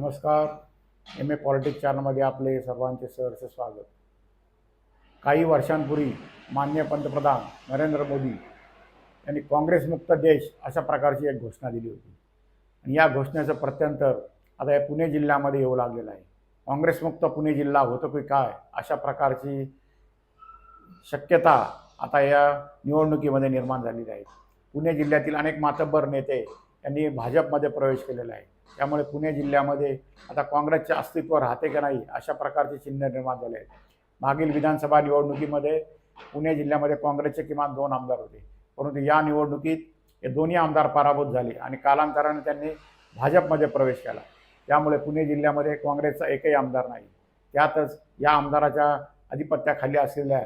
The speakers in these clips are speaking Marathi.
नमस्कार. पॉलिटिक्स चॅनलमध्ये आपले सर्वांचे सहर्ष स्वागत. काही वर्षांपूर्वी माननीय पंतप्रधान नरेंद्र मोदी यांनी काँग्रेसमुक्त देश अशा प्रकारची एक घोषणा दिली होती आणि या घोषणेचं प्रत्यंतर आता या पुणे जिल्ह्यामध्ये येऊ लागलेलं आहे. काँग्रेसमुक्त पुणे जिल्हा होतो की काय अशा प्रकारची शक्यता आता या निवडणुकीमध्ये निर्माण झालेली आहे. पुणे जिल्ह्यातील अनेक मातब्बर नेते यांनी भाजपमध्ये प्रवेश केलेला आहे. त्यामुळे पुणे जिल्ह्यामध्ये आता काँग्रेसचे अस्तित्व राहते का नाही अशा प्रकारचे चिन्ह निर्माण झाले आहेत. मागील विधानसभा निवडणुकीमध्ये पुणे जिल्ह्यामध्ये काँग्रेसचे किमान 2 आमदार होते, परंतु या निवडणुकीत हे दोन्ही आमदार पराभूत झाले आणि कालांतराने त्यांनी भाजपमध्ये प्रवेश केला. त्यामुळे पुणे जिल्ह्यामध्ये काँग्रेसचा एकही आमदार नाही. त्यातच या आमदाराच्या आधिपत्याखाली असलेल्या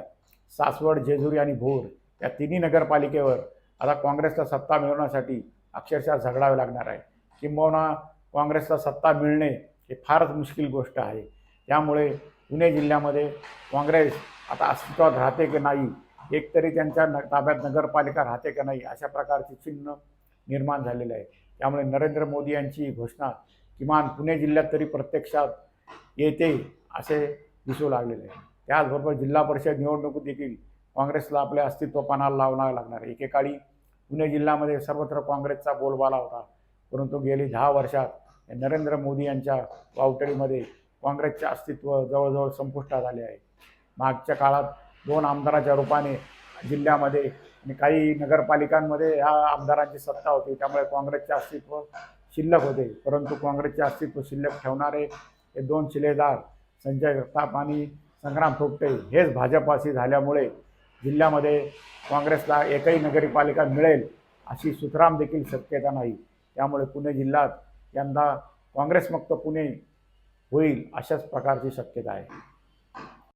सासवड, जेजुरी आणि भोर या तिन्ही नगरपालिकेवर आता काँग्रेसला सत्ता मिळवण्यासाठी अक्षरशः झगडावे लागणार आहे. किंबहुना काँग्रेसला सत्ता मिळणे हे फारच मुश्किल गोष्ट आहे. त्यामुळे पुणे जिल्ह्यामध्ये काँग्रेस आता अस्तित्वात राहते की नाही, एकतरी त्यांच्या ताब्यात नगरपालिका राहते का नाही अशा प्रकारचे चिन्ह निर्माण झालेले आहे. त्यामुळे नरेंद्र मोदी यांची घोषणा किमान पुणे जिल्ह्यात तरी प्रत्यक्षात येते असे दिसू लागलेले आहे. त्याचबरोबर जिल्हा परिषद निवडणुकीत देखील काँग्रेसला आपले अस्तित्व पणाला लावावे लागणार आहे. एकेकाळी पुणे जिल्ह्यामध्ये सर्वत्र काँग्रेसचा बोलबाला होता, परंतु गेली 10 वर्षात नरेंद्र मोदी यांच्या वावटळीमध्ये काँग्रेसचे अस्तित्व जवळजवळ संपुष्टात आले आहे. मागच्या काळात 2 आमदाराच्या रूपाने जिल्ह्यामध्ये आणि काही नगरपालिकांमध्ये ह्या आमदारांची सत्ता होती, त्यामुळे काँग्रेसचे अस्तित्व शिल्लक होते. परंतु काँग्रेसचे अस्तित्व शिल्लक ठेवणारे हे 2 शिलेदार संजय जगताप आणि संग्राम थोपटे हेच भाजपाशी झाल्यामुळे जिल्ह्यामध्ये काँग्रेसला एकही नगरपालिका मिळेल अशी सुतराम देखील शक्यता नाही. त्यामुळे पुणे जिल्ह्यात यंदा काँग्रेसमुक्त पुणे होईल अशाच प्रकारची शक्यता आहे.